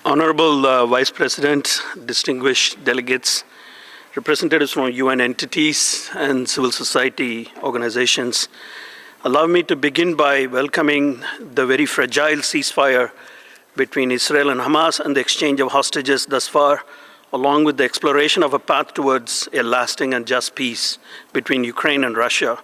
Honorable Vice President, distinguished delegates, representatives from UN entities and civil society organizations, allow me to begin by welcoming the very fragile ceasefire between Israel and Hamas and the exchange of hostages thus far, along with the exploration of a path towards a lasting and just peace between Ukraine and Russia.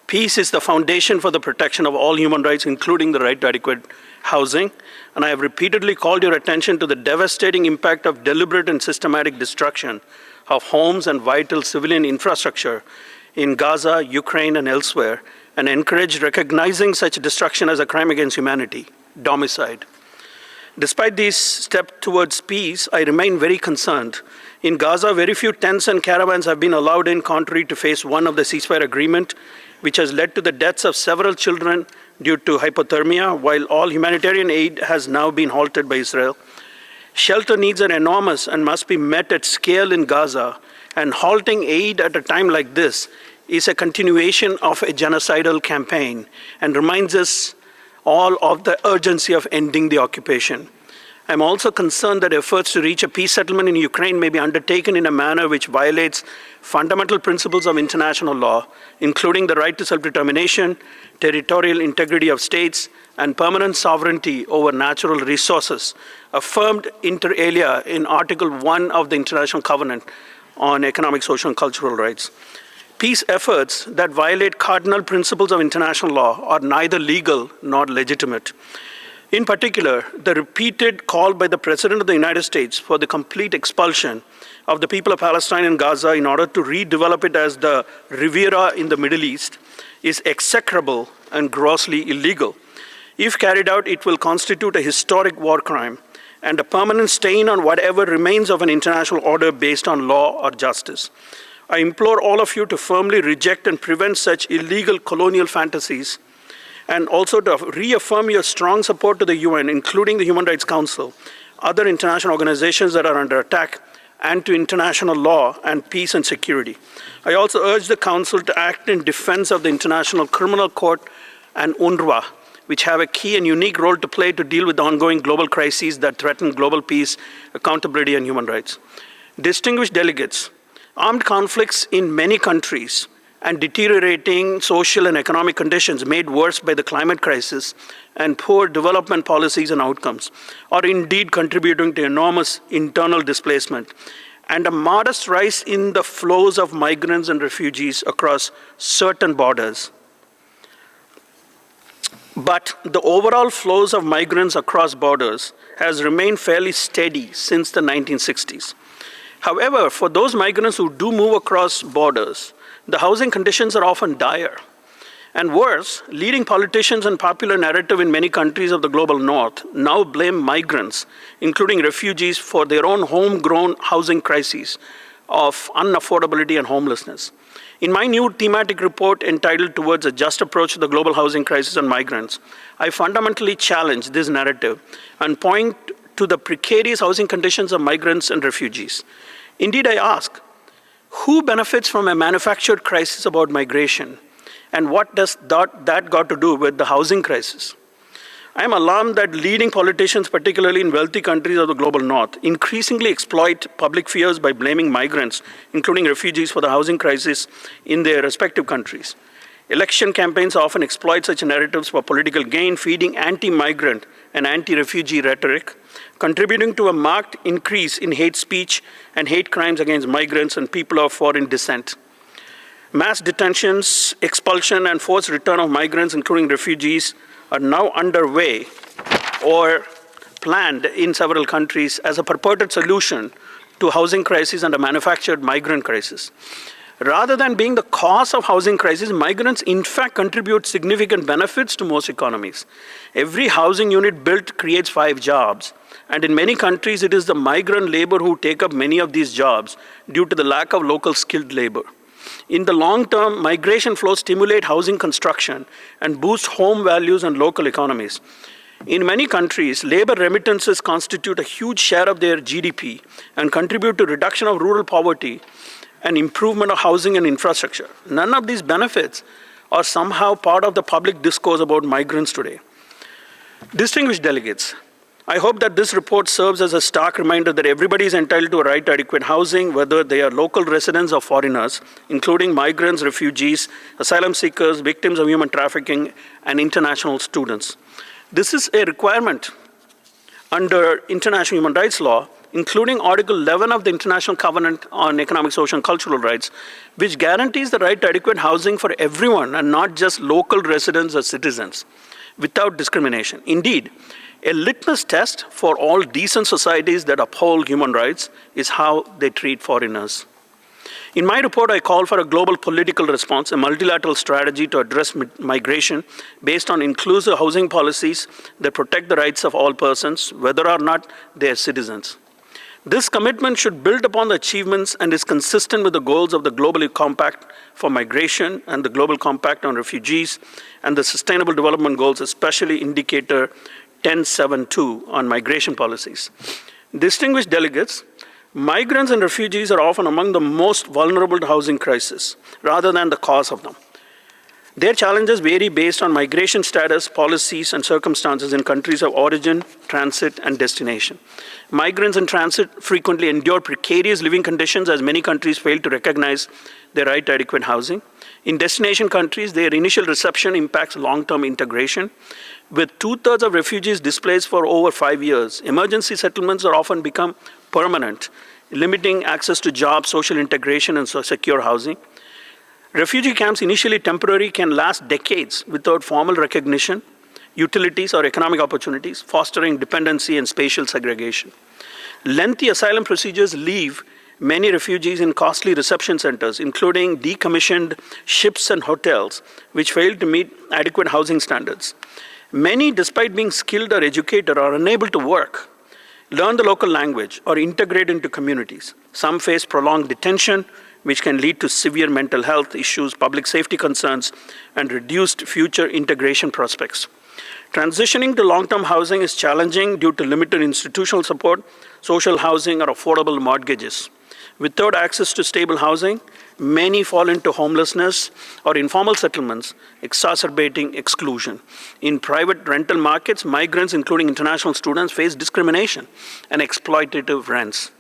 Peace is the foundation for the protection of all human rights, including the right to adequate housing. And I have repeatedly called your attention to the devastating impact of deliberate and systematic destruction of homes and vital civilian infrastructure in Gaza, Ukraine, and elsewhere, and encouraged recognizing such destruction as a crime against humanity, domicide. Despite these steps towards peace, I remain very concerned. In Gaza, very few tents and caravans have been allowed in, contrary to phase 1 of the ceasefire agreement, which has led to the deaths of several children due to hypothermia, while all humanitarian aid has now been halted by Israel. Shelter needs are enormous and must be met at scale in Gaza, and halting aid at a time like this is a continuation of a genocidal campaign and reminds us all of the urgency of ending the occupation. I'm also concerned that efforts to reach a peace settlement in Ukraine may be undertaken in a manner which violates fundamental principles of international law, including the right to self-determination, territorial integrity of states, and permanent sovereignty over natural resources, affirmed inter alia in Article 1 of the International Covenant on Economic, Social, and Cultural Rights. Peace efforts that violate cardinal principles of international law are neither legal nor legitimate. In particular, the repeated call by the President of the United States for the complete expulsion of the people of Palestine and Gaza in order to redevelop it as the Riviera in the Middle East is execrable and grossly illegal. If carried out, it will constitute a historic war crime and a permanent stain on whatever remains of an international order based on law or justice. I implore all of you to firmly reject and prevent such illegal colonial fantasies, and also to reaffirm your strong support to the UN, including the Human Rights Council, other international organizations that are under attack, and to international law and peace and security. I also urge the Council to act in defense of the International Criminal Court and UNRWA, which have a key and unique role to play to deal with the ongoing global crises that threaten global peace, accountability, and human rights. Distinguished delegates, armed conflicts in many countries and deteriorating social and economic conditions made worse by the climate crisis and poor development policies and outcomes are indeed contributing to enormous internal displacement and a modest rise in the flows of migrants and refugees across certain borders. But the overall flows of migrants across borders has remained fairly steady since the 1960s. However, for those migrants who do move across borders, the housing conditions are often dire. And worse, leading politicians and popular narrative in many countries of the global north now blame migrants, including refugees, for their own homegrown housing crises of unaffordability and homelessness. In my new thematic report entitled Towards a Just Approach to the Global Housing Crisis and Migrants, I fundamentally challenge this narrative and point to the precarious housing conditions of migrants and refugees. Indeed, I ask, who benefits from a manufactured crisis about migration? And what does that got to do with the housing crisis? I am alarmed that leading politicians, particularly in wealthy countries of the global north, increasingly exploit public fears by blaming migrants, including refugees, for the housing crisis in their respective countries. Election campaigns often exploit such narratives for political gain, feeding anti-migrant and anti-refugee rhetoric, contributing to a marked increase in hate speech and hate crimes against migrants and people of foreign descent. Mass detentions, expulsion, and forced return of migrants, including refugees, are now underway or planned in several countries as a purported solution to housing crisis and a manufactured migrant crisis. Rather than being the cause of housing crisis, migrants in fact contribute significant benefits to most economies. Every housing unit built creates 5 jobs, and in many countries it is the migrant labor who take up many of these jobs due to the lack of local skilled labor. In the long term, migration flows stimulate housing construction and boost home values and local economies. In many countries, labor remittances constitute a huge share of their GDP and contribute to reduction of rural poverty and improvement of housing and infrastructure. None of these benefits are somehow part of the public discourse about migrants today. Distinguished delegates, I hope that this report serves as a stark reminder that everybody is entitled to a right to adequate housing, whether they are local residents or foreigners, including migrants, refugees, asylum seekers, victims of human trafficking, and international students. This is a requirement under international human rights law, including Article 11 of the International Covenant on Economic, Social, and Cultural Rights, which guarantees the right to adequate housing for everyone and not just local residents or citizens, without discrimination. Indeed, a litmus test for all decent societies that uphold human rights is how they treat foreigners. In my report, I call for a global political response, a multilateral strategy to address migration based on inclusive housing policies that protect the rights of all persons, whether or not they are citizens. This commitment should build upon the achievements and is consistent with the goals of the Global Compact for Migration and the Global Compact on Refugees and the Sustainable Development Goals, especially Indicator 10.7.2 on migration policies. Distinguished delegates, migrants and refugees are often among the most vulnerable to housing crisis, rather than the cause of them. Their challenges vary based on migration status, policies, and circumstances in countries of origin, transit, and destination. Migrants in transit frequently endure precarious living conditions as many countries fail to recognize their right to adequate housing. In destination countries, their initial reception impacts long-term integration. With 2/3 of refugees displaced for over 5 years, emergency settlements are often become permanent, limiting access to jobs, social integration, and secure housing. Refugee camps, initially temporary, can last decades without formal recognition, utilities, or economic opportunities, fostering dependency and spatial segregation. Lengthy asylum procedures leave many refugees in costly reception centers, including decommissioned ships and hotels, which fail to meet adequate housing standards. Many, despite being skilled or educated, are unable to work, learn the local language, or integrate into communities. Some face prolonged detention, which can lead to severe mental health issues, public safety concerns, and reduced future integration prospects. Transitioning to long-term housing is challenging due to limited institutional support, social housing, or affordable mortgages. Without access to stable housing, many fall into homelessness or informal settlements, exacerbating exclusion. In private rental markets, migrants, including international students, face discrimination and exploitative rents.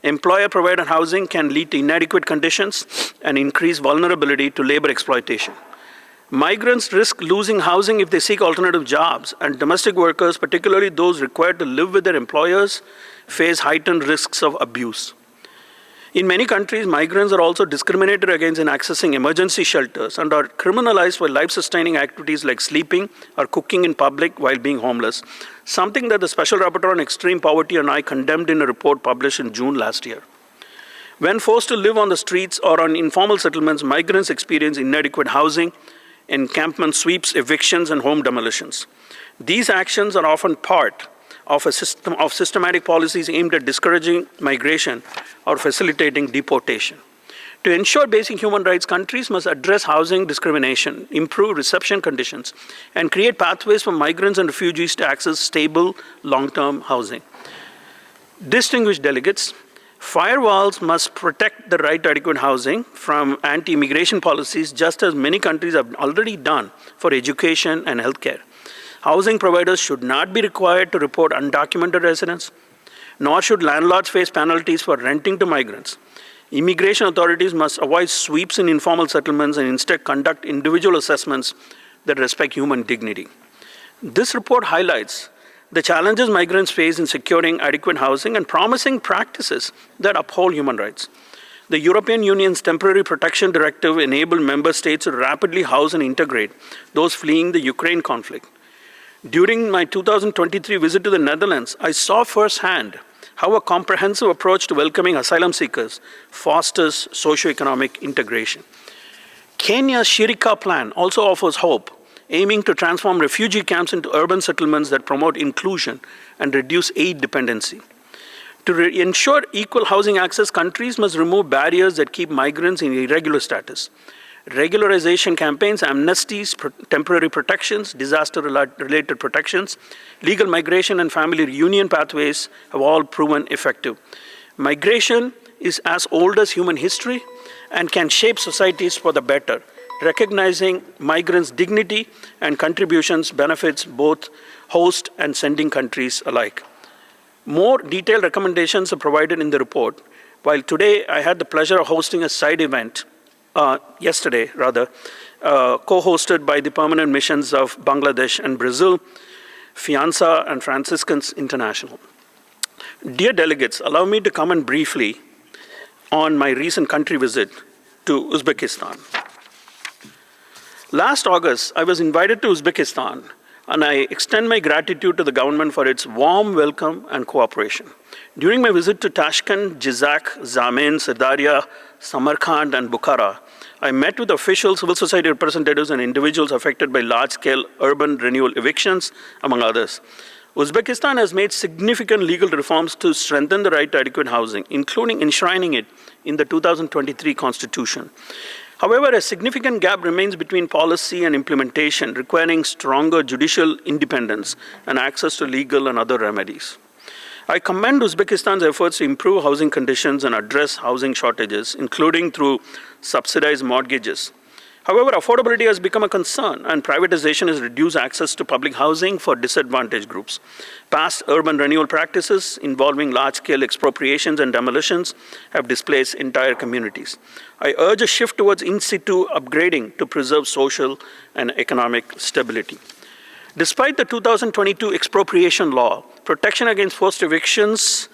Employer-provided housing can lead to inadequate conditions and increase vulnerability to labor exploitation. Migrants risk losing housing if they seek alternative jobs, and domestic workers, particularly those required to live with their employers, face heightened risks of abuse. In many countries, migrants are also discriminated against in accessing emergency shelters and are criminalized for life-sustaining activities like sleeping or cooking in public while being homeless, something that the Special Rapporteur on Extreme Poverty and I condemned in a report published in June last year. When forced to live on the streets or on informal settlements, migrants experience inadequate housing, encampment sweeps, evictions, and home demolitions. These actions are often part of a system of systematic policies aimed at discouraging migration or facilitating deportation. To ensure basic human rights, countries must address housing discrimination, improve reception conditions, and create pathways for migrants and refugees to access stable, long-term housing. Distinguished delegates, firewalls must protect the right to adequate housing from anti-immigration policies, just as many countries have already done for education and healthcare. Housing providers should not be required to report undocumented residents, nor should landlords face penalties for renting to migrants. Immigration authorities must avoid sweeps in informal settlements and instead conduct individual assessments that respect human dignity. This report highlights the challenges migrants face in securing adequate housing and promising practices that uphold human rights. The European Union's Temporary Protection Directive enabled member states to rapidly house and integrate those fleeing the Ukraine conflict. During my 2023 visit to the Netherlands, I saw firsthand how a comprehensive approach to welcoming asylum seekers fosters socioeconomic integration. Kenya's Shirika plan also offers hope, aiming to transform refugee camps into urban settlements that promote inclusion and reduce aid dependency. To ensure equal housing access, countries must remove barriers that keep migrants in irregular status. Regularization campaigns, amnesties, temporary protections, disaster-related protections, legal migration, and family reunion pathways have all proven effective. Migration is as old as human history and can shape societies for the better. recognizing migrants' dignity and contributions benefits both host and sending countries alike. More detailed recommendations are provided in the report, while today I had the pleasure of hosting a side event, yesterday rather, co-hosted by the permanent missions of Bangladesh and Brazil, Fianza and Franciscans International. Dear delegates, allow me to comment briefly on my recent country visit to Uzbekistan. Last August, I was invited to Uzbekistan, and I extend my gratitude to the government for its warm welcome and cooperation. During my visit to Tashkent, Jizak, Zamin, Sirdaria, Samarkand, and Bukhara, I met with officials, civil society representatives, and individuals affected by large-scale urban renewal evictions, among others. Uzbekistan has made significant legal reforms to strengthen the right to adequate housing, including enshrining it in the 2023 Constitution. However, a significant gap remains between policy and implementation, requiring stronger judicial independence and access to legal and other remedies. I commend Uzbekistan's efforts to improve housing conditions and address housing shortages, including through subsidized mortgages. However, affordability has become a concern, and privatization has reduced access to public housing for disadvantaged groups. Past urban renewal practices involving large-scale expropriations and demolitions have displaced entire communities. I urge a shift towards in-situ upgrading to preserve social and economic stability. Despite the 2022 expropriation law, protection against forced evictions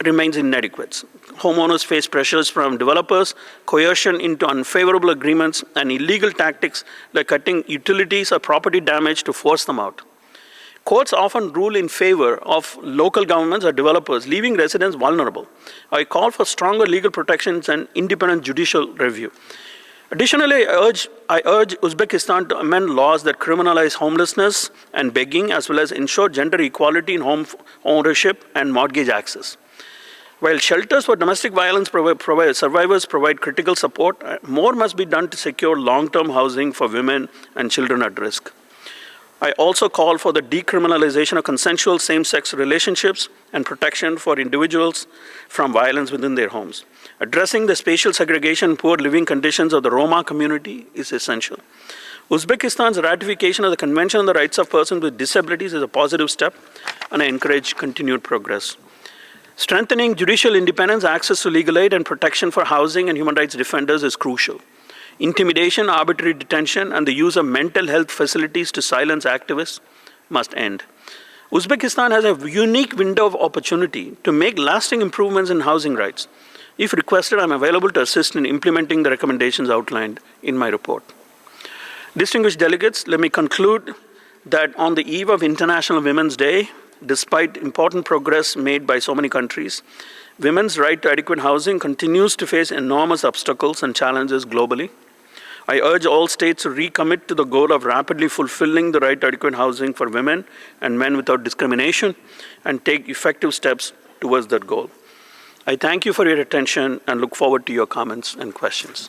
remains inadequate. Homeowners face pressures from developers, coercion into unfavorable agreements, and illegal tactics like cutting utilities or property damage to force them out. Courts often rule in favor of local governments or developers, leaving residents vulnerable. I call for stronger legal protections and independent judicial review. Additionally, I urge Uzbekistan to amend laws that criminalize homelessness and begging, as well as ensure gender equality in home ownership and mortgage access. While shelters for domestic violence survivors provide critical support, more must be done to secure long-term housing for women and children at risk. I also call for the decriminalization of consensual same-sex relationships and protection for individuals from violence within their homes. Addressing the spatial segregation and poor living conditions of the Roma community is essential. Uzbekistan's ratification of the Convention on the Rights of Persons with Disabilities is a positive step, and I encourage continued progress. Strengthening judicial independence, access to legal aid, and protection for housing and human rights defenders is crucial. Intimidation, arbitrary detention, and the use of mental health facilities to silence activists must end. Uzbekistan has a unique window of opportunity to make lasting improvements in housing rights. If requested, I'm available to assist in implementing the recommendations outlined in my report. Distinguished delegates, let me conclude that on the eve of International Women's Day, despite important progress made by so many countries, women's right to adequate housing continues to face enormous obstacles and challenges globally. I urge all states to recommit to the goal of rapidly fulfilling the right to adequate housing for women and men without discrimination, and take effective steps towards that goal. I thank you for your attention and look forward to your comments and questions.